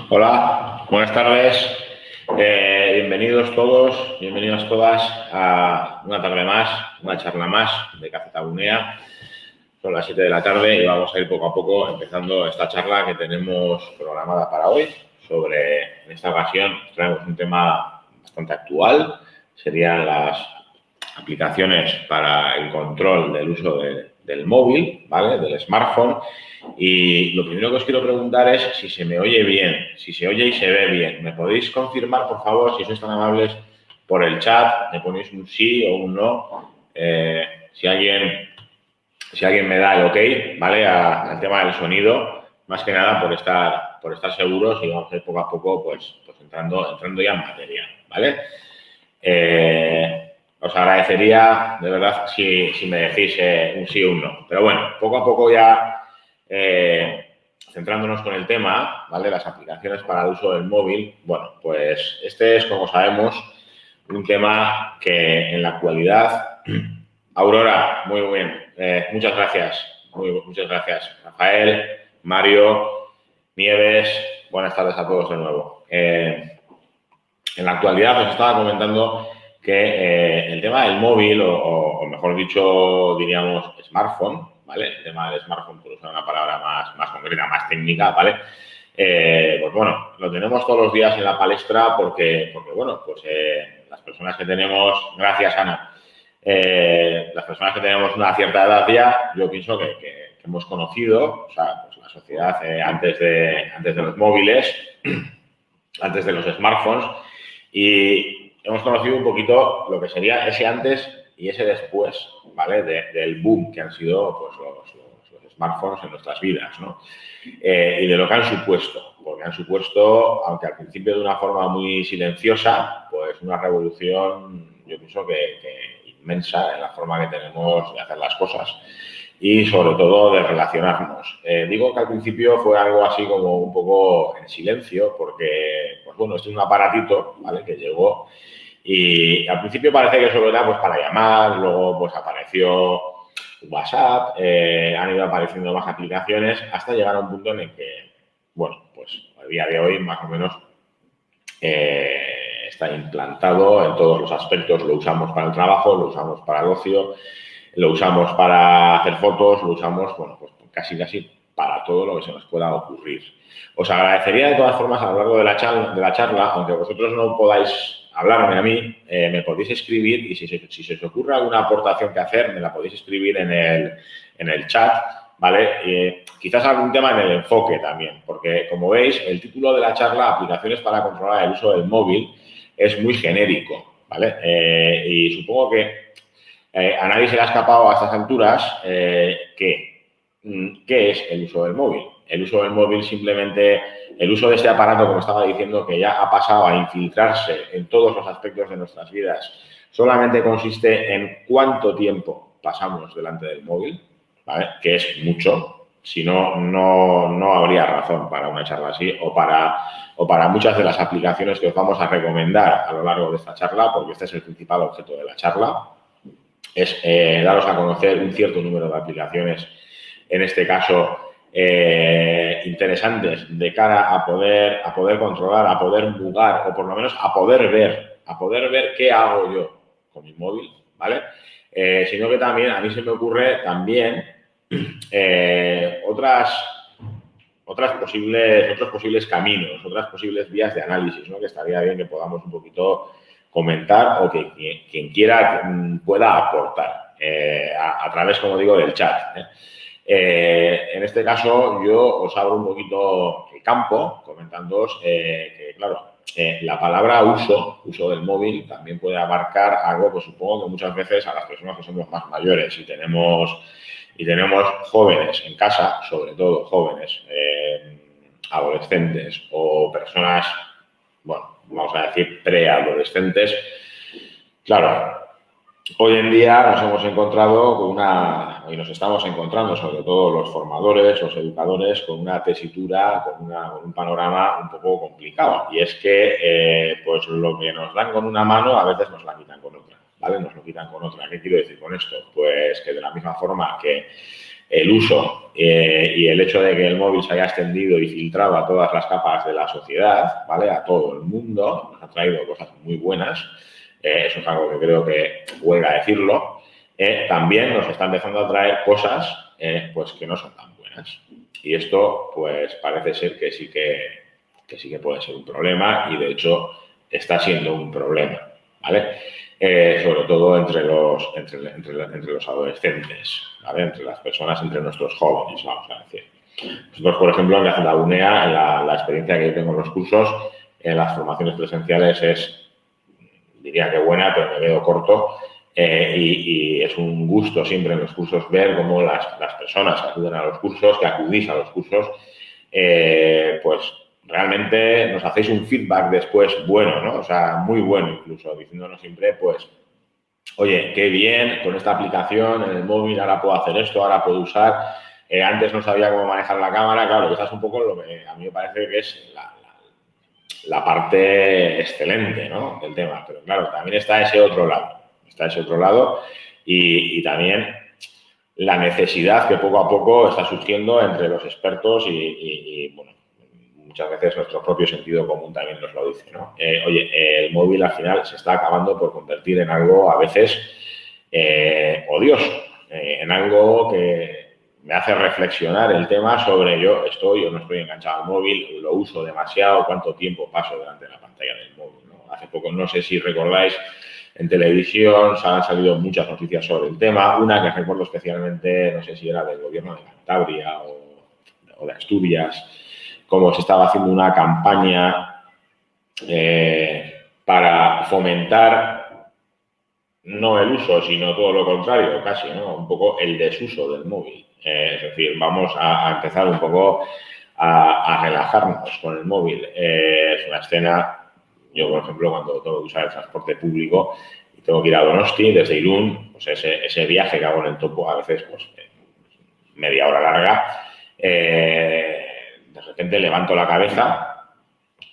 Hola, buenas tardes. Bienvenidos todos, bienvenidas todas a una tarde más, una charla más de Café Tabunea. Son las 7 de la tarde y vamos a ir poco a poco empezando esta charla que tenemos programada para hoy. En esta ocasión traemos un tema bastante actual, serían las aplicaciones para el control del uso del móvil, ¿vale? Del smartphone. Y lo primero que os quiero preguntar es si se me oye bien, si se oye y se ve bien. ¿Me podéis confirmar, por favor, si sois tan amables, por el chat? Me ponéis un sí o un no. Si alguien me da el ok, ¿vale? Al tema del sonido, más que nada por estar seguros y vamos a ir poco a poco, pues entrando ya en materia, ¿vale? Os agradecería, de verdad, si me decís un sí o un no. Pero bueno, poco a poco ya centrándonos con el tema, ¿vale? Las aplicaciones para el uso del móvil. Bueno, pues este es, como sabemos, un tema que en la actualidad... Aurora, muy bien. Muchas gracias. Muchas gracias. Rafael, Mario, Nieves, buenas tardes a todos de nuevo. En la actualidad os estaba comentando que el tema del móvil, o mejor dicho, diríamos smartphone, ¿vale? El tema del smartphone, por usar una palabra más concreta, más técnica, ¿vale? Pues bueno, lo tenemos todos los días en la palestra porque bueno, pues las personas que tenemos, gracias Ana, las personas que tenemos una cierta edad ya, yo pienso que hemos conocido, o sea, pues la sociedad antes de los móviles, antes de los smartphones, y hemos conocido un poquito lo que sería ese antes y ese después, ¿vale? Del boom que han sido pues, los smartphones en nuestras vidas, ¿no? Y de lo que han supuesto, porque han supuesto, aunque al principio de una forma muy silenciosa, pues una revolución, yo pienso que inmensa en la forma que tenemos de hacer las cosas y sobre todo de relacionarnos. Digo que al principio fue algo así como un poco en silencio porque, pues bueno, este es un aparatito, ¿vale? Que llegó y al principio parece que solo era pues para llamar, luego pues apareció WhatsApp, han ido apareciendo más aplicaciones hasta llegar a un punto en el que, bueno, pues a día de hoy más o menos está implantado en todos los aspectos. Lo usamos para el trabajo, lo usamos para el ocio, lo usamos para hacer fotos, lo usamos, bueno, pues casi para todo lo que se nos pueda ocurrir. Os agradecería de todas formas a lo largo de la charla, aunque vosotros no podáis hablarme a mí, me podéis escribir y si se os ocurre alguna aportación que hacer, me la podéis escribir en el chat, ¿vale? Quizás algún tema en el enfoque también, porque como veis, el título de la charla, Aplicaciones para controlar el uso del móvil, es muy genérico, ¿vale? Y supongo que a nadie se le ha escapado a estas alturas ¿qué es el uso del móvil? El uso del móvil simplemente, el uso de este aparato, como estaba diciendo, que ya ha pasado a infiltrarse en todos los aspectos de nuestras vidas, solamente consiste en cuánto tiempo pasamos delante del móvil, ¿vale? Que es mucho. Si no, no habría razón para una charla así o para muchas de las aplicaciones que os vamos a recomendar a lo largo de esta charla, porque este es el principal objeto de la charla. Es daros a conocer un cierto número de aplicaciones, en este caso interesantes, de cara a poder controlar, a poder jugar o por lo menos a poder ver qué hago yo con mi móvil, ¿vale? Sino que también a mí se me ocurre también otros posibles caminos, otras posibles vías de análisis, ¿no? Que estaría bien que podamos un poquito comentar o que quien quiera pueda aportar a través, como digo, del chat. En este caso, yo os abro un poquito el campo comentándoos que, claro, la palabra uso del móvil también puede abarcar algo que supongo que muchas veces a las personas que somos más mayores y tenemos jóvenes en casa, sobre todo jóvenes, adolescentes o personas, bueno, vamos a decir preadolescentes. Claro, hoy en día nos hemos encontrado y nos estamos encontrando, sobre todo los formadores, los educadores, con una tesitura, con un panorama un poco complicado. Y es que, pues lo que nos dan con una mano, a veces nos la quitan con otra, ¿vale? Nos lo quitan con otra. ¿Qué quiero decir con esto? Pues que de la misma forma que el uso y el hecho de que el móvil se haya extendido y filtrado a todas las capas de la sociedad, ¿vale? A todo el mundo, nos ha traído cosas muy buenas. Eso es algo que creo que huelga decirlo. También nos está empezando a traer cosas pues que no son tan buenas. Y esto, pues, parece ser que sí que puede ser un problema y, de hecho, está siendo un problema, ¿vale? Sobre todo entre los adolescentes, ¿vale? Entre las personas, entre nuestros jóvenes, vamos a decir. Nosotros, por ejemplo, en la UNEA, la experiencia que yo tengo en los cursos, en las formaciones presenciales es, diría que buena, pero me quedo corto. Y es un gusto siempre en los cursos ver cómo las personas que acuden a los cursos, que acudís a los cursos, pues realmente nos hacéis un feedback después bueno, ¿no? O sea, muy bueno incluso, diciéndonos siempre, pues, oye, qué bien, con esta aplicación en el móvil ahora puedo hacer esto, ahora puedo usar. Antes no sabía cómo manejar la cámara, claro, esa es un poco lo que a mí me parece que es la parte excelente, ¿no? Del tema. Pero claro, también está ese otro lado. Está ese otro lado y también la necesidad que poco a poco está surgiendo entre los expertos y bueno, muchas veces nuestro propio sentido común también nos lo dice, ¿no? Oye, el móvil al final se está acabando por convertir en algo a veces odioso, en algo que me hace reflexionar el tema sobre yo estoy o no estoy enganchado al móvil, lo uso demasiado, cuánto tiempo paso delante de la pantalla del móvil, ¿no? Hace poco, no sé si recordáis, en televisión han salido muchas noticias sobre el tema, una que recuerdo especialmente, no sé si era del gobierno de Cantabria o de Asturias, cómo se estaba haciendo una campaña para fomentar no el uso, sino todo lo contrario, casi, ¿no? Un poco el desuso del móvil. Es decir, vamos a empezar un poco a relajarnos con el móvil. Es una escena, yo, por ejemplo, cuando tengo que usar el transporte público y tengo que ir a Donosti desde Irún, pues ese viaje que hago en el topo, a veces, pues, media hora larga, de repente levanto la cabeza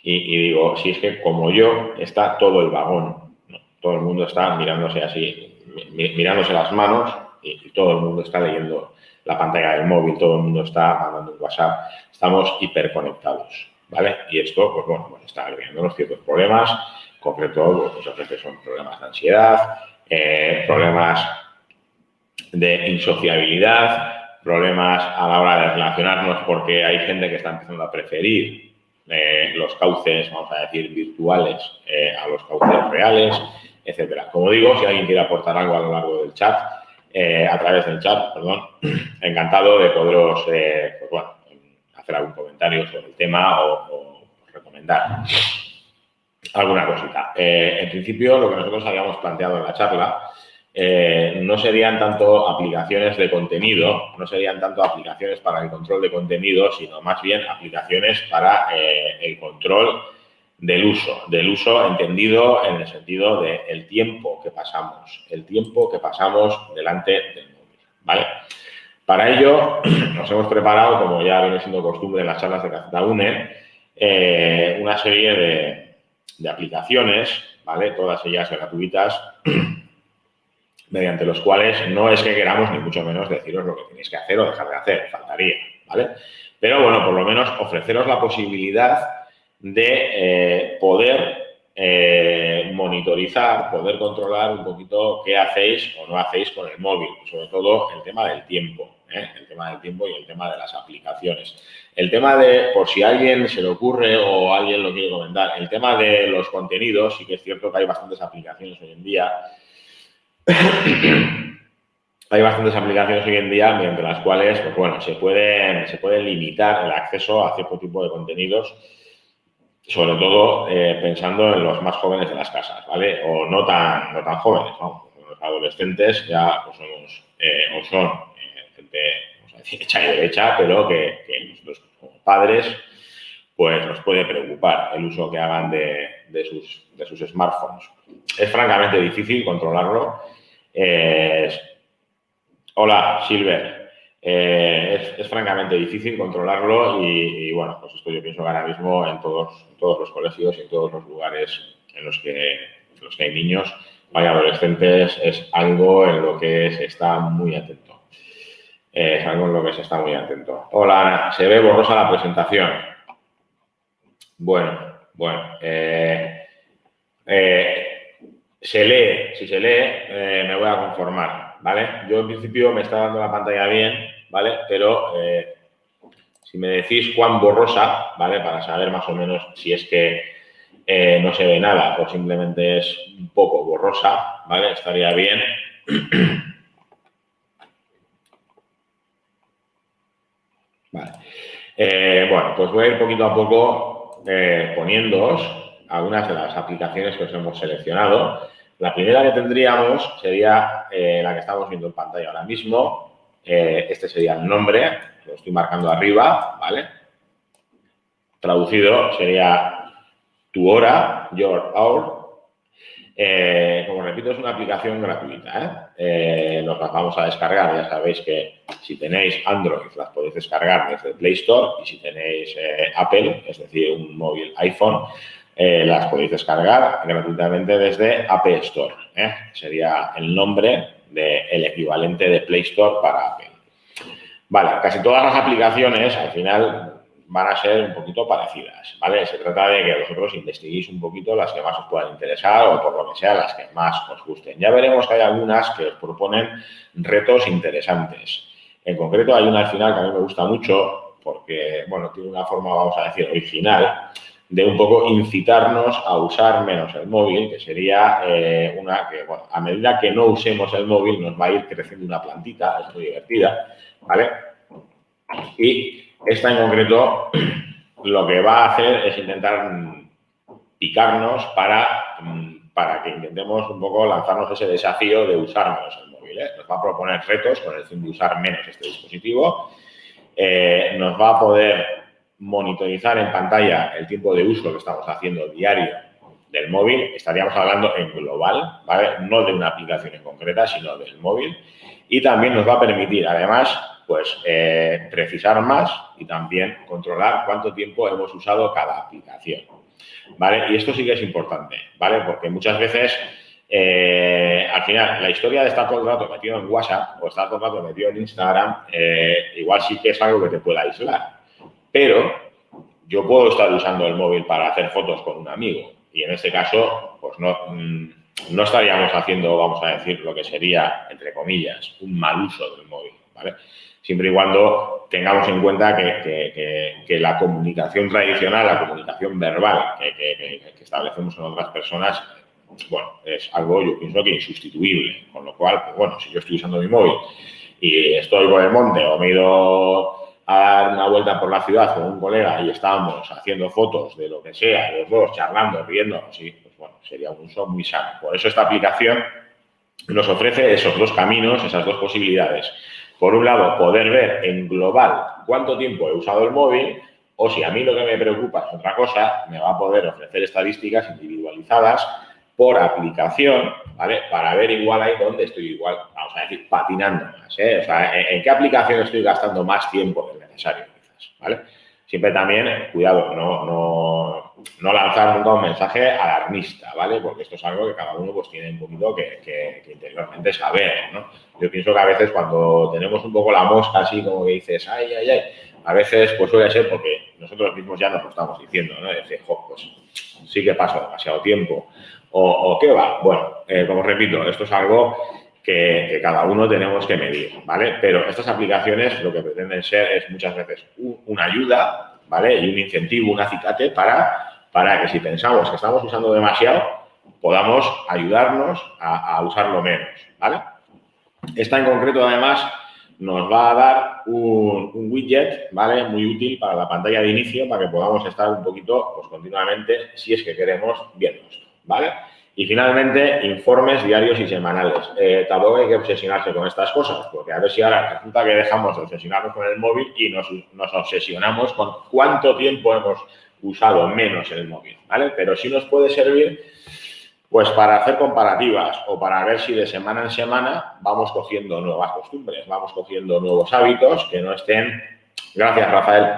y digo, si es que como yo está todo el vagón, ¿no? Todo el mundo está mirándose así, mirándose las manos y todo el mundo está leyendo la pantalla del móvil, todo el mundo está mandando un WhatsApp, estamos hiperconectados, ¿vale? Y esto, pues bueno, pues está agregándonos ciertos problemas, en concreto, pues a veces son problemas de ansiedad, problemas de insociabilidad, problemas a la hora de relacionarnos porque hay gente que está empezando a preferir los cauces, vamos a decir, virtuales a los cauces reales, etcétera. Como digo, si alguien quiere aportar algo a lo largo del chat, a través del chat, perdón, encantado de poderos, pues bueno, hacer algún comentario sobre el tema o recomendar alguna cosita. En principio, lo que nosotros habíamos planteado en la charla no serían tanto aplicaciones de contenido, no serían tanto aplicaciones para el control de contenido, sino más bien aplicaciones para el control del uso entendido en el sentido del tiempo que pasamos delante del móvil, ¿vale? Para ello, nos hemos preparado, como ya viene siendo costumbre en las charlas de Caceta UNE, una serie de aplicaciones, ¿vale? Todas ellas gratuitas, mediante los cuales no es que queramos ni mucho menos deciros lo que tenéis que hacer o dejar de hacer, faltaría, ¿vale? Pero bueno, por lo menos ofreceros la posibilidad de poder monitorizar, poder controlar un poquito qué hacéis o no hacéis con el móvil, sobre todo el tema del tiempo, el tema del tiempo y el tema de las aplicaciones. El tema de, por si a alguien se le ocurre o alguien lo quiere comentar, el tema de los contenidos, sí que es cierto que hay bastantes aplicaciones hoy en día. Hay bastantes aplicaciones hoy en día mediante las cuales, pues bueno, se puede limitar el acceso a cierto tipo de contenidos, sobre todo pensando en los más jóvenes de las casas, ¿vale? O no tan jóvenes, ¿no? Los adolescentes ya pues somos, o son gente, vamos a decir, hecha y derecha, pero que nosotros como padres pues nos puede preocupar el uso que hagan de sus smartphones. Es francamente difícil controlarlo. Hola, Silver. Es francamente difícil controlarlo y, bueno, pues esto yo pienso que ahora mismo en todos los colegios y en todos los lugares en los que hay niños, hay adolescentes, es algo en lo que se está muy atento. Es algo en lo que se está muy atento. Hola, Ana. Se ve borrosa la presentación. Bueno. Se lee. Si se lee, me voy a conformar, ¿vale? Yo, en principio, me está dando la pantalla bien, ¿vale? Pero si me decís cuán borrosa, ¿vale? Para saber más o menos si es que no se ve nada o simplemente es un poco borrosa, ¿vale? Estaría bien. Vale. Bueno, pues voy a ir poquito a poco poniéndoos algunas de las aplicaciones que os hemos seleccionado. La primera que tendríamos sería la que estamos viendo en pantalla ahora mismo. Este sería el nombre, lo estoy marcando arriba, ¿vale? Traducido sería tu hora, your hour. Como repito, es una aplicación gratuita. Nos las vamos a descargar. Ya sabéis que si tenéis Android las podéis descargar desde Play Store y si tenéis Apple, es decir, un móvil iPhone, las podéis descargar gratuitamente desde App Store. Sería el nombre del equivalente de Play Store para Apple. Vale, casi todas las aplicaciones al final van a ser un poquito parecidas, ¿vale? Se trata de que vosotros investiguéis un poquito las que más os puedan interesar o, por lo que sea, las que más os gusten. Ya veremos que hay algunas que os proponen retos interesantes. En concreto, hay una al final que a mí me gusta mucho porque, bueno, tiene una forma, vamos a decir, original, de un poco incitarnos a usar menos el móvil, que sería una que, bueno, a medida que no usemos el móvil nos va a ir creciendo una plantita, es muy divertida, ¿vale? Y esta en concreto lo que va a hacer es intentar picarnos para que intentemos un poco lanzarnos ese desafío de usar menos el móvil. Nos va a proponer retos con el fin de usar menos este dispositivo. Nos va a poder monitorizar en pantalla el tiempo de uso que estamos haciendo diario del móvil. Estaríamos hablando en global, ¿vale? No de una aplicación en concreta, sino del móvil. Y también nos va a permitir, además, pues precisar más y también controlar cuánto tiempo hemos usado cada aplicación, ¿vale? Y esto sí que es importante, ¿vale? Porque muchas veces, al final, la historia de estar todo el rato metido en WhatsApp o estar todo el rato metido en Instagram, igual sí que es algo que te puede aislar. Pero yo puedo estar usando el móvil para hacer fotos con un amigo y en este caso, pues no estaríamos haciendo, vamos a decir, lo que sería, entre comillas, un mal uso del móvil, ¿vale? Siempre y cuando tengamos en cuenta que la comunicación tradicional, la comunicación verbal que establecemos con otras personas, bueno, es algo, yo pienso que insustituible. Con lo cual, pues bueno, si yo estoy usando mi móvil y estoy por el monte o me he ido a dar una vuelta por la ciudad con un colega y estábamos haciendo fotos de lo que sea, los dos, charlando, riendo, sí, pues bueno, sería un uso muy sano. Por eso esta aplicación nos ofrece esos dos caminos, esas dos posibilidades. Por un lado, poder ver en global cuánto tiempo he usado el móvil, o si a mí lo que me preocupa es otra cosa, me va a poder ofrecer estadísticas individualizadas por aplicación, ¿vale? Para ver igual ahí dónde estoy igual, vamos a decir, patinando más, ¿eh? O sea, en qué aplicación estoy gastando más tiempo del necesario, quizás, ¿vale? Siempre también, cuidado, no lanzar nunca un mensaje alarmista, ¿vale? Porque esto es algo que cada uno pues tiene un poquito que interiormente saber, ¿no? Yo pienso que a veces cuando tenemos un poco la mosca así como que dices, ay, a veces pues suele ser porque nosotros mismos ya nos lo estamos diciendo, ¿no? Decir, pues sí que paso demasiado tiempo o qué va. Bueno, como repito, esto es algo que cada uno tenemos que medir, ¿vale? Pero estas aplicaciones lo que pretenden ser es muchas veces una ayuda, ¿vale? Y un incentivo, un acicate para que si pensamos que estamos usando demasiado, podamos ayudarnos a usarlo menos, ¿vale? Esta en concreto, además, nos va a dar un widget, ¿vale? Muy útil para la pantalla de inicio, para que podamos estar un poquito, pues continuamente, si es que queremos, viendo esto, ¿vale? Y finalmente, informes diarios y semanales. Tampoco hay que obsesionarse con estas cosas, porque a ver si ahora resulta que dejamos de obsesionarnos con el móvil y nos obsesionamos con cuánto tiempo hemos usado menos el móvil, ¿vale? Pero sí nos puede servir pues para hacer comparativas o para ver si de semana en semana vamos cogiendo nuevas costumbres, vamos cogiendo nuevos hábitos que no estén... Gracias, Rafael.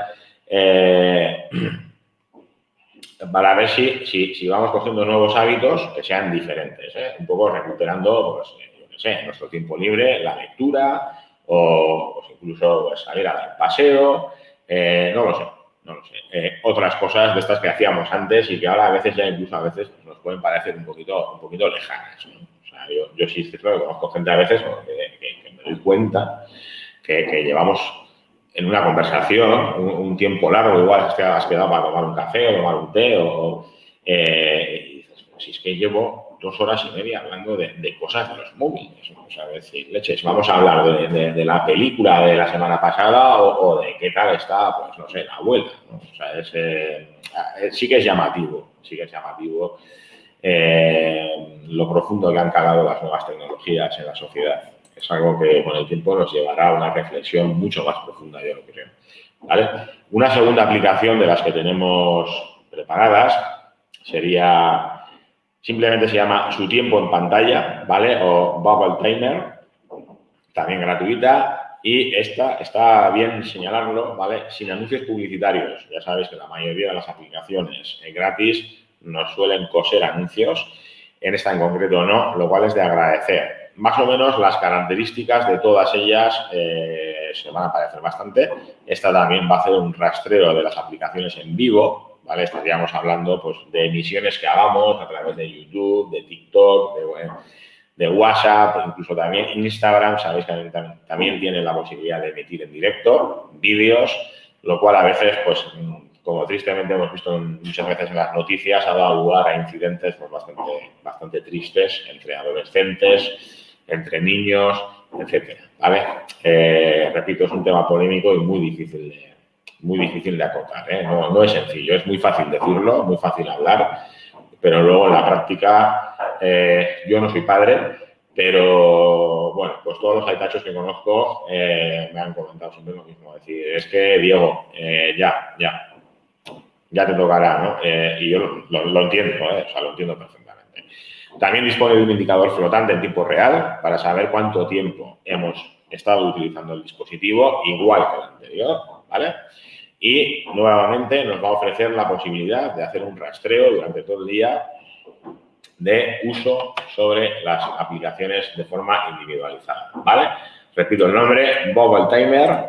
Para ver si vamos cogiendo nuevos hábitos que sean diferentes, ¿eh? Un poco recuperando, pues, yo qué sé, nuestro tiempo libre, la lectura o pues incluso pues, salir a dar paseo, no lo sé. No lo sé. Otras cosas de estas que hacíamos antes y que ahora a veces ya incluso a veces pues, nos pueden parecer un poquito lejanas, ¿no? O sea, yo sí es cierto que conozco gente a veces que me doy cuenta que llevamos en una conversación un tiempo largo, igual has quedado para tomar un café o tomar un té y dices, pues si es que llevo 2 horas y media hablando de cosas de los móviles. O sea, decir, leches, vamos a hablar de la película de la semana pasada o de qué tal está, pues no sé, la abuela, ¿no? O sea, sí que es llamativo, lo profundo que han calado las nuevas tecnologías en la sociedad. Es algo que con el tiempo nos llevará a una reflexión mucho más profunda, yo lo creo. ¿Vale? Una segunda aplicación de las que tenemos preparadas sería, simplemente se llama Su tiempo en pantalla, ¿vale? O Bubble Timer, también gratuita. Y esta, está bien señalarlo, ¿vale? Sin anuncios publicitarios. Ya sabéis que la mayoría de las aplicaciones gratis nos suelen coser anuncios. En esta en concreto no, lo cual es de agradecer. Más o menos las características de todas ellas se van a parecer bastante. Esta también va a hacer un rastreo de las aplicaciones en vivo, ¿vale? Estaríamos hablando pues, de emisiones que hagamos a través de YouTube, de TikTok, de WhatsApp, incluso también Instagram. Sabéis que también tiene la posibilidad de emitir en directo vídeos, lo cual a veces, pues, como tristemente hemos visto muchas veces en las noticias, ha dado lugar a incidentes pues, bastante tristes entre adolescentes, entre niños, etcétera, ¿vale? Repito, es un tema polémico y muy difícil de acotar, ¿eh? No es sencillo, es muy fácil decirlo, muy fácil hablar, pero luego en la práctica yo no soy padre, pero bueno, pues todos los aitachos que conozco me han comentado siempre lo mismo, es decir, es que Diego, ya te tocará, ¿no? Y yo lo entiendo, o sea, lo entiendo perfectamente. También dispone de un indicador flotante en tiempo real para saber cuánto tiempo hemos estado utilizando el dispositivo, igual que el anterior, ¿vale? Y nuevamente nos va a ofrecer la posibilidad de hacer un rastreo durante todo el día de uso sobre las aplicaciones de forma individualizada, ¿vale? Repito el nombre, Bubble Timer.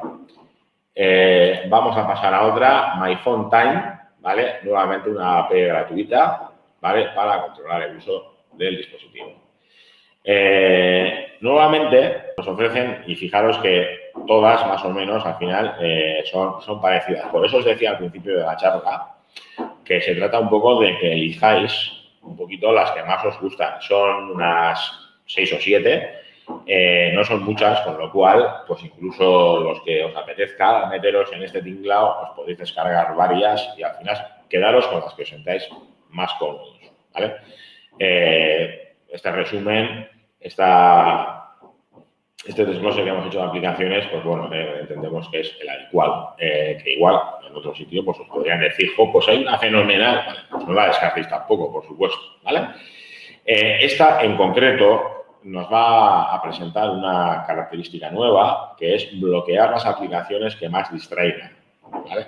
Vamos a pasar a otra, My Phone Time, ¿vale? Nuevamente una app gratuita, ¿vale? Para controlar el uso del dispositivo. Nuevamente nos ofrecen, y fijaros que todas más o menos al final son parecidas. Por eso os decía al principio de la charla que se trata un poco de que elijáis un poquito las que más os gustan. Son unas 6 o 7, no son muchas, con lo cual, pues incluso los que os apetezca meteros en este tinglao, os podéis descargar varias y al final quedaros con las que os sentáis más cómodos, ¿vale? Este resumen, este desglose que hemos hecho de aplicaciones, pues bueno, entendemos que es el adecuado, que igual en otro sitio pues os podrían decir, pues hay una fenomenal, vale, pues no la descartéis tampoco, por supuesto, ¿vale? Esta en concreto nos va a presentar una característica nueva, que es bloquear las aplicaciones que más distraigan, ¿vale?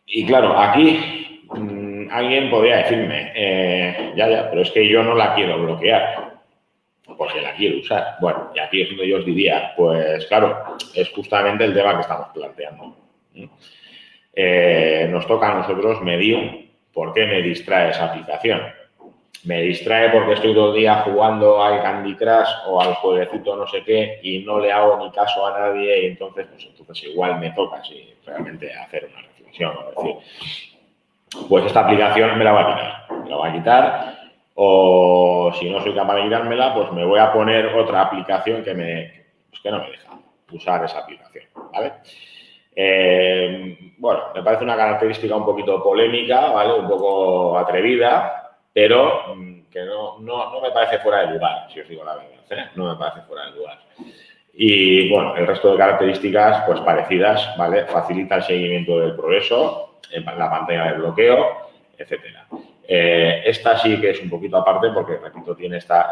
Y claro, aquí alguien podría decirme, ya, pero es que yo no la quiero bloquear, porque la quiero usar. Bueno, y aquí es donde yo os diría, pues claro, es justamente el tema que estamos planteando. Nos toca a nosotros medir por qué me distrae esa aplicación. Me distrae porque estoy todo el día jugando al Candy Crush o al jueguecito no sé qué y no le hago ni caso a nadie y entonces igual me toca realmente hacer una reflexión. Es decir, pues esta aplicación me la va a quitar. Me la va a quitar o si no soy capaz de quitármela, pues me voy a poner otra aplicación que no me deja usar esa aplicación, ¿vale? Bueno, me parece una característica un poquito polémica, ¿vale? Un poco atrevida, pero que no me parece fuera de lugar, si os digo la verdad, ¿eh? No me parece fuera de lugar. Y, bueno, el resto de características, pues parecidas, ¿vale? Facilita el seguimiento del progreso, en la pantalla de bloqueo, etcétera. Esta sí que es un poquito aparte porque, repito, tiene esta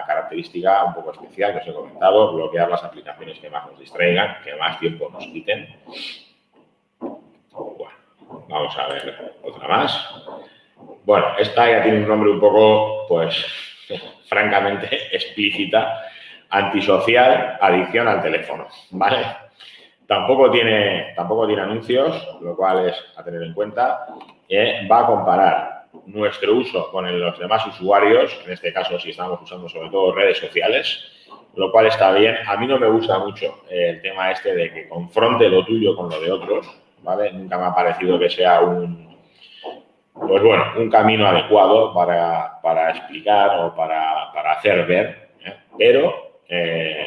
característica un poco especial que os he comentado, bloquear las aplicaciones que más nos distraigan, que más tiempo nos quiten. Bueno, vamos a ver otra más. Bueno, esta ya tiene un nombre un poco, pues, francamente explícita, antisocial, adicción al teléfono, ¿vale? Tampoco tiene anuncios, lo cual es a tener en cuenta. Va a comparar nuestro uso con los demás usuarios, en este caso si estamos usando sobre todo redes sociales, lo cual está bien. A mí no me gusta mucho el tema este de que confronte lo tuyo con lo de otros, ¿vale? Nunca me ha parecido que sea un camino adecuado para explicar o para hacer ver, ¿eh? Pero,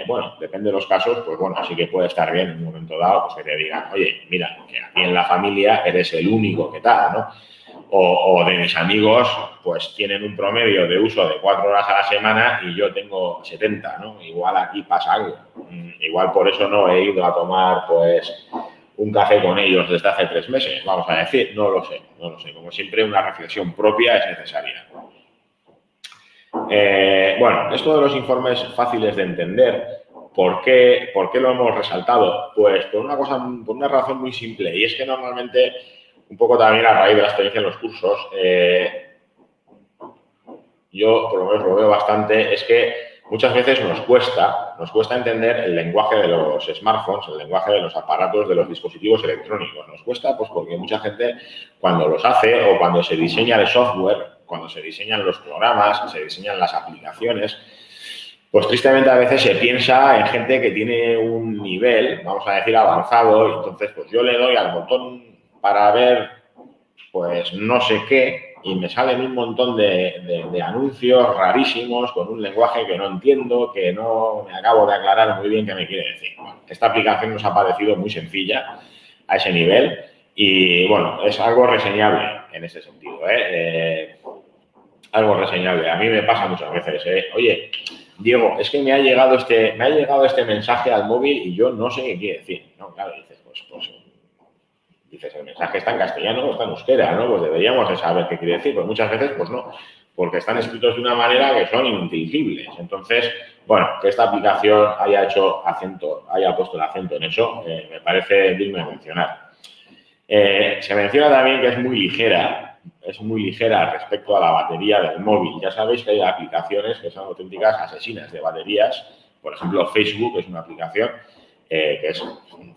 bueno, depende de los casos, pues bueno, sí que puede estar bien en un momento dado, pues que te digan, oye, mira, que aquí en la familia eres el único que tal, ¿no? O de mis amigos, pues tienen un promedio de uso de 4 horas a la semana y yo tengo 70, ¿no? Igual aquí pasa algo. Igual por eso no he ido a tomar, pues, un café con ellos desde hace 3 meses, vamos a decir. No lo sé. Como siempre, una reflexión propia es necesaria. Bueno, esto de los informes fáciles de entender, ¿por qué lo hemos resaltado? Pues por una razón muy simple, y es que normalmente, un poco también a raíz de la experiencia en los cursos, yo por lo menos lo veo bastante, es que muchas veces nos cuesta entender el lenguaje de los smartphones, el lenguaje de los aparatos, de los dispositivos electrónicos. Nos cuesta pues porque mucha gente cuando los hace o cuando se diseña el software, cuando se diseñan los programas, se diseñan las aplicaciones, pues tristemente a veces se piensa en gente que tiene un nivel, vamos a decir, avanzado, y entonces pues yo le doy al botón para ver pues no sé qué y me salen un montón de anuncios rarísimos con un lenguaje que no entiendo, que no me acabo de aclarar muy bien qué me quiere decir. Bueno, esta aplicación nos ha parecido muy sencilla a ese nivel y, bueno, es algo reseñable en ese sentido, algo reseñable. A mí me pasa muchas veces, oye, Diego, es que me ha llegado este mensaje al móvil y yo no sé qué quiere decir. No, claro, dices, dices, el mensaje está en castellano o está en euskera, ¿no? Pues deberíamos de saber qué quiere decir. Pues muchas veces, pues no, porque están escritos de una manera que son ininteligibles. Entonces, bueno, que esta aplicación haya puesto el acento en eso, me parece digno de mencionar. Se menciona también que es muy ligera respecto a la batería del móvil. Ya sabéis que hay aplicaciones que son auténticas asesinas de baterías. Por ejemplo, Facebook es una aplicación que es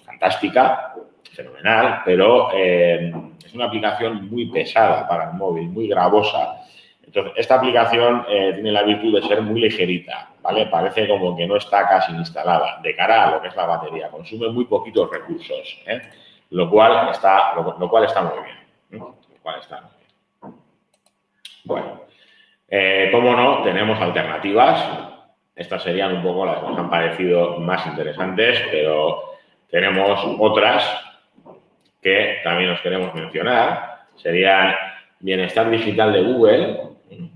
fantástica, fenomenal, pero es una aplicación muy pesada para el móvil, muy gravosa. Entonces, esta aplicación tiene la virtud de ser muy ligerita, ¿vale? Parece como que no está casi instalada. De cara a lo que es la batería, consume muy poquitos recursos, lo cual está muy bien. Bueno, cómo no, tenemos alternativas. Estas serían un poco las que nos han parecido más interesantes, pero tenemos otras que también os queremos mencionar. Serían Bienestar Digital de Google,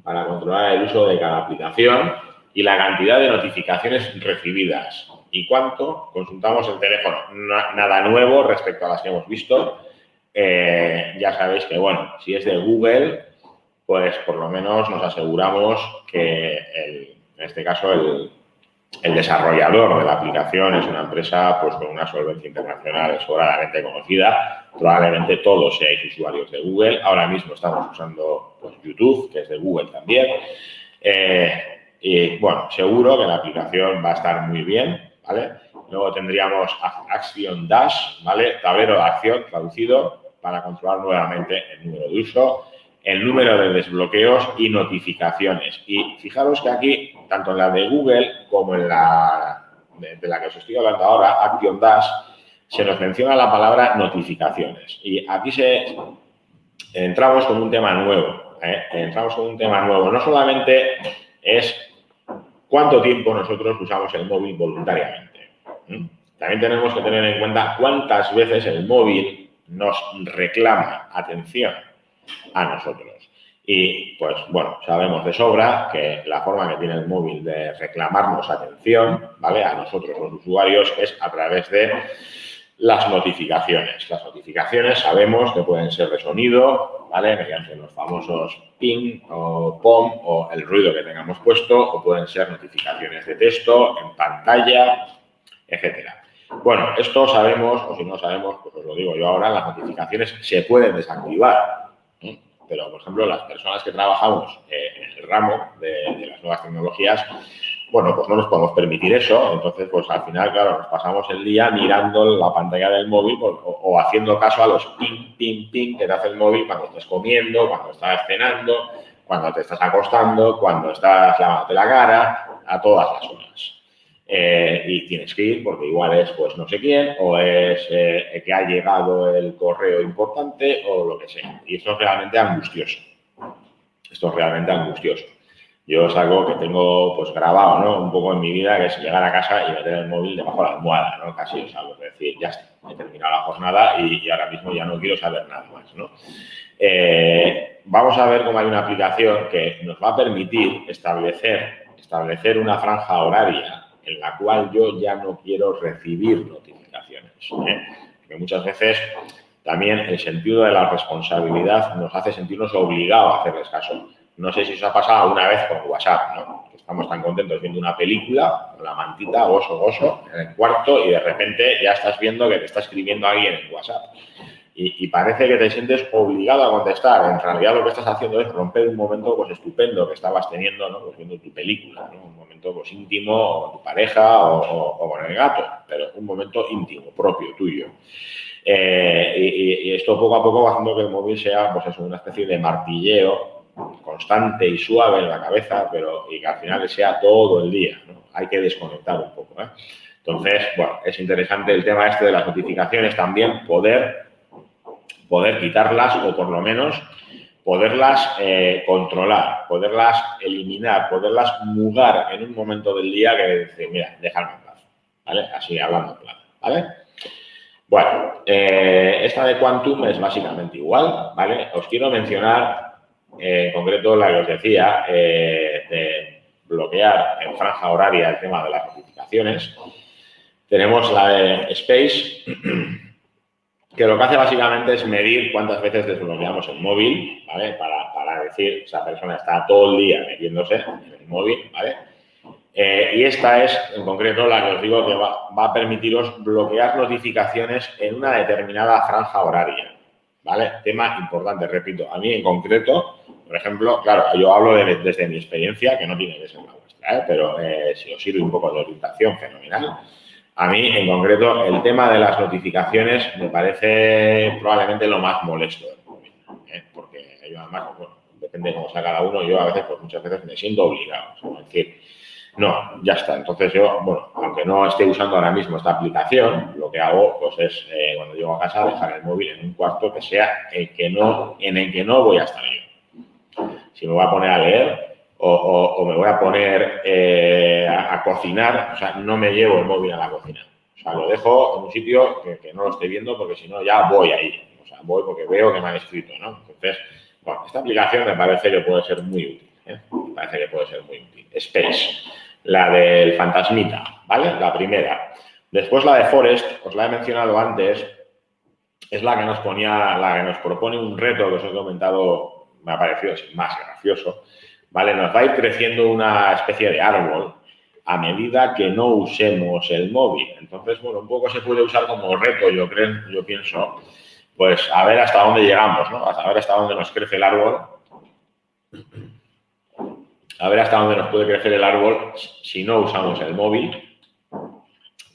para controlar el uso de cada aplicación y la cantidad de notificaciones recibidas. ¿Y cuánto? Consultamos el teléfono. Nada nuevo respecto a las que hemos visto. Ya sabéis que, bueno, si es de Google, pues por lo menos nos aseguramos que, en este caso, el desarrollador de la aplicación es una empresa pues con una solvencia internacional sobradamente conocida. Probablemente todos seáis usuarios de Google. Ahora mismo estamos usando pues, YouTube, que es de Google también. Y, bueno, seguro que la aplicación va a estar muy bien, ¿vale? Luego tendríamos Action Dash, ¿vale? Tablero de acción traducido para controlar nuevamente el número de uso, el número de desbloqueos y notificaciones. Y fijaros que aquí, tanto en la de Google como en la de la que os estoy hablando ahora, Action Dash, se nos menciona la palabra notificaciones. Y aquí entramos con un tema nuevo. Entramos con un tema nuevo. No solamente es cuánto tiempo nosotros usamos el móvil voluntariamente. También tenemos que tener en cuenta cuántas veces el móvil nos reclama atención a nosotros. Y, pues, bueno, sabemos de sobra que la forma que tiene el móvil de reclamarnos atención, ¿vale?, a nosotros los usuarios es a través de las notificaciones. Las notificaciones sabemos que pueden ser de sonido, ¿vale?, mediante los famosos ping o pom o el ruido que tengamos puesto, o pueden ser notificaciones de texto, en pantalla, etcétera. Bueno, esto sabemos, o si no sabemos, pues os lo digo yo ahora, las notificaciones se pueden desactivar. Pero, por ejemplo, las personas que trabajamos en el ramo de las nuevas tecnologías, bueno, pues no nos podemos permitir eso. Entonces, pues al final, claro, nos pasamos el día mirando la pantalla del móvil o haciendo caso a los ping, ping, ping que te hace el móvil cuando estés comiendo, cuando estás cenando, cuando te estás acostando, cuando estás lavándote la cara, a todas las horas. Y tienes que ir porque igual es pues no sé quién o es que ha llegado el correo importante o lo que sea. Y esto es realmente angustioso. Esto es realmente angustioso. Yo es algo que tengo pues grabado, ¿no? Un poco en mi vida, que es llegar a casa y meter el móvil debajo de la almohada, ¿no? Casi, o sea, es decir, ya está, he terminado la jornada y ahora mismo ya no quiero saber nada más, ¿no? Vamos a ver cómo hay una aplicación que nos va a permitir establecer una franja horaria en la cual yo ya no quiero recibir notificaciones, ¿eh? Porque muchas veces también el sentido de la responsabilidad nos hace sentirnos obligados a hacerles caso. No sé si os ha pasado alguna vez con WhatsApp, ¿no? Que estamos tan contentos viendo una película, con la mantita, gozo, en el cuarto y de repente ya estás viendo que te está escribiendo alguien en WhatsApp. Y parece que te sientes obligado a contestar. En realidad lo que estás haciendo es romper un momento pues estupendo que estabas teniendo, ¿no? Pues viendo tu película, ¿no? Un momento pues íntimo o con tu pareja o con el gato, pero un momento íntimo, propio, tuyo. Y esto poco a poco va haciendo que el móvil sea pues eso, una especie de martilleo constante y suave en la cabeza, pero y que al final sea todo el día, ¿no? Hay que desconectar un poco, ¿eh? Entonces, bueno, es interesante el tema este de las notificaciones también, poder quitarlas o por lo menos poderlas controlar, poderlas eliminar, poderlas mugar en un momento del día que decir, mira, dejadme en paz, ¿vale? Así hablando en plata, ¿vale? Bueno, esta de Quantum es básicamente igual, ¿vale? Os quiero mencionar en concreto la que os decía de bloquear en franja horaria el tema de las notificaciones. Tenemos la de Space, que lo que hace básicamente es medir cuántas veces desbloqueamos el móvil, ¿vale? Para decir, esa persona está todo el día metiéndose en el móvil, ¿vale? Y esta es, en concreto, la que os digo que va a permitiros bloquear notificaciones en una determinada franja horaria, ¿vale? Tema importante, repito, a mí en concreto, por ejemplo, claro, yo hablo desde mi experiencia, que no tiene que ser la vuestra, pero si os sirve un poco de orientación, fenomenal. A mí, en concreto, el tema de las notificaciones me parece probablemente lo más molesto del móvil, porque yo además, bueno, depende de cómo sea cada uno, yo a veces, pues muchas veces me siento obligado, es decir, no, ya está. Entonces yo, bueno, aunque no esté usando ahora mismo esta aplicación, lo que hago pues es cuando llego a casa dejar el móvil en un cuarto que sea en el que no voy a estar yo. Si me voy a poner a leer o me voy a poner a cocinar, o sea, no me llevo el móvil a la cocina. O sea, lo dejo en un sitio que no lo esté viendo porque si no ya voy ahí. O sea, voy porque veo que me han escrito, ¿no? Entonces, bueno, esta aplicación me parece que puede ser muy útil, ¿eh? Me parece que puede ser muy útil. Space. La del fantasmita, ¿vale? La primera. Después la de Forest, os la he mencionado antes, es la que nos propone un reto que os he comentado, me ha parecido más gracioso, ¿vale? Nos va a ir creciendo una especie de árbol a medida que no usemos el móvil. Entonces, bueno, un poco se puede usar como reto, yo pienso, pues a ver hasta dónde llegamos, ¿no? A ver hasta dónde nos crece el árbol. A ver hasta dónde nos puede crecer el árbol si no usamos el móvil,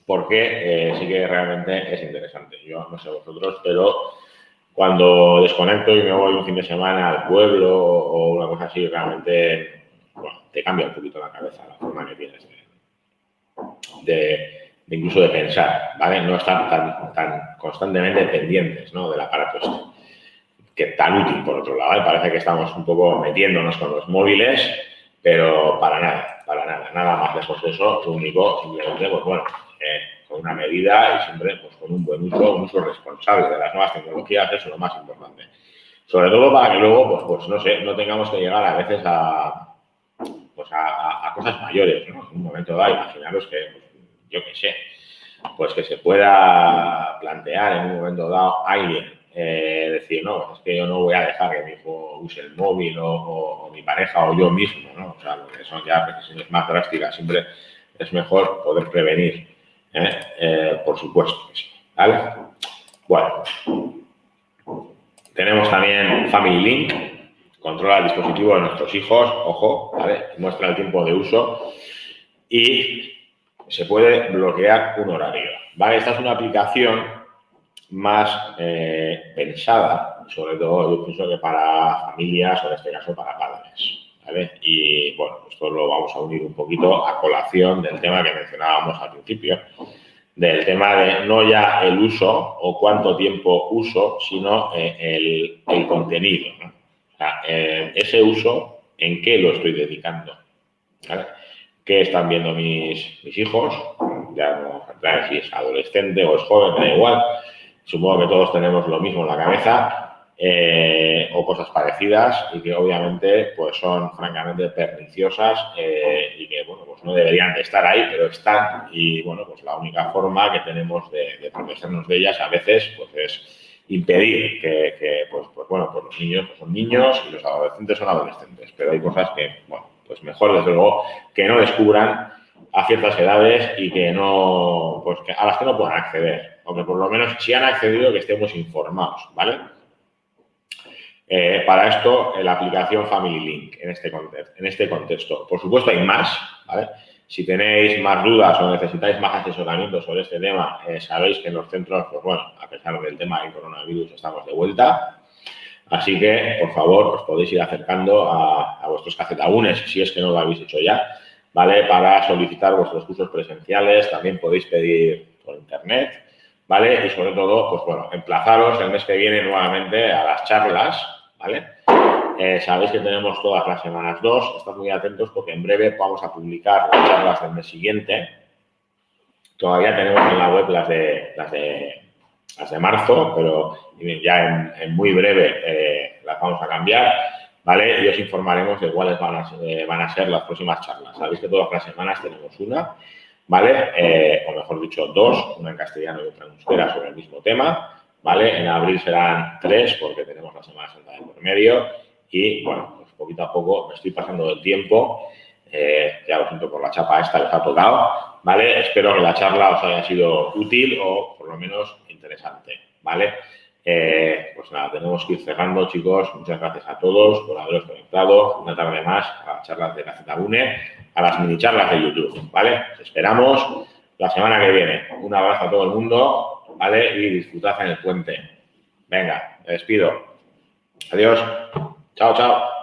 porque sí que realmente es interesante. Yo no sé vosotros, pero cuando desconecto y me voy un fin de semana al pueblo o una cosa así, realmente bueno, te cambia un poquito la cabeza, la forma que tienes de incluso de pensar, ¿vale? No estar tan constantemente pendientes, ¿no? Del aparato este, que tan útil por otro lado, ¿eh? Parece que estamos un poco metiéndonos con los móviles, pero para nada más lejos de eso, lo único, simplemente, pues bueno, con una medida y siempre pues, con un buen uso, un uso responsable de las nuevas tecnologías, eso es lo más importante. Sobre todo para que luego, pues no sé, no tengamos que llegar a veces a cosas mayores, ¿no? En un momento dado, imaginaros que, pues, yo qué sé, pues que se pueda plantear en un momento dado alguien decir, no, es que yo no voy a dejar que mi hijo use el móvil o mi pareja o yo mismo, ¿no? O sea, lo que son ya decisiones más drásticas, siempre es mejor poder prevenir, por supuesto que sí, ¿vale? Bueno, tenemos también Family Link, controla el dispositivo de nuestros hijos, ojo, ¿vale? Muestra el tiempo de uso. y se puede bloquear un horario, ¿vale? Esta es una aplicación más pensada, sobre todo yo pienso que para familias o en este caso para padres, ¿vale? Y bueno, esto lo vamos a unir un poquito a colación del tema que mencionábamos al principio, del tema de no ya el uso o cuánto tiempo uso, sino el contenido, ¿no? O sea, ese uso, ¿en qué lo estoy dedicando? ¿Vale? ¿Qué están viendo mis hijos? Ya no entrar si es adolescente o es joven, da igual. Supongo que todos tenemos lo mismo en la cabeza o cosas parecidas y que obviamente pues son francamente perniciosas y que bueno, pues no deberían de estar ahí, pero están y bueno, pues la única forma que tenemos de protegernos de ellas a veces pues es impedir que pues bueno, pues los niños pues son niños y los adolescentes son adolescentes, pero hay cosas que, bueno, pues mejor desde luego que no descubran a ciertas edades y que no, pues que a las que no puedan acceder, o que por lo menos si han accedido que estemos informados, ¿vale? Para esto, la aplicación Family Link en este contexto. Por supuesto, hay más, ¿vale? Si tenéis más dudas o necesitáis más asesoramiento sobre este tema, sabéis que en los centros, pues bueno, a pesar del tema del coronavirus, estamos de vuelta. Así que, por favor, os podéis ir acercando a vuestros cacetaúnes, si es que no lo habéis hecho ya, ¿vale? Para solicitar vuestros cursos presenciales, también podéis pedir por internet, ¿vale? Y sobre todo, pues bueno, emplazaros el mes que viene nuevamente a las charlas, ¿vale? Sabéis que tenemos todas las semanas 2, estad muy atentos porque en breve vamos a publicar las charlas del mes siguiente. Todavía tenemos en la web las de marzo, pero ya en muy breve las vamos a cambiar, ¿vale? Y os informaremos de cuáles van a ser las próximas charlas. Sabéis que todas las semanas tenemos una, ¿vale? O mejor dicho, dos, una en castellano y otra en euskera sobre el mismo tema, ¿vale? En abril serán 3 porque tenemos la Semana Santa de por medio y, bueno, pues poquito a poco me estoy pasando del tiempo. Ya lo siento por la chapa esta que os ha tocado, ¿vale? Espero que la charla os haya sido útil o por lo menos interesante, ¿vale? Pues nada, tenemos que ir cerrando, chicos. Muchas gracias a todos por haberos conectado una tarde más a las charlas de Cacetabune, a las mini charlas de YouTube, ¿vale? Os esperamos la semana que viene. Un abrazo a todo el mundo, ¿vale? Y disfrutad en el puente. Venga, me despido. Adiós. Chao, chao.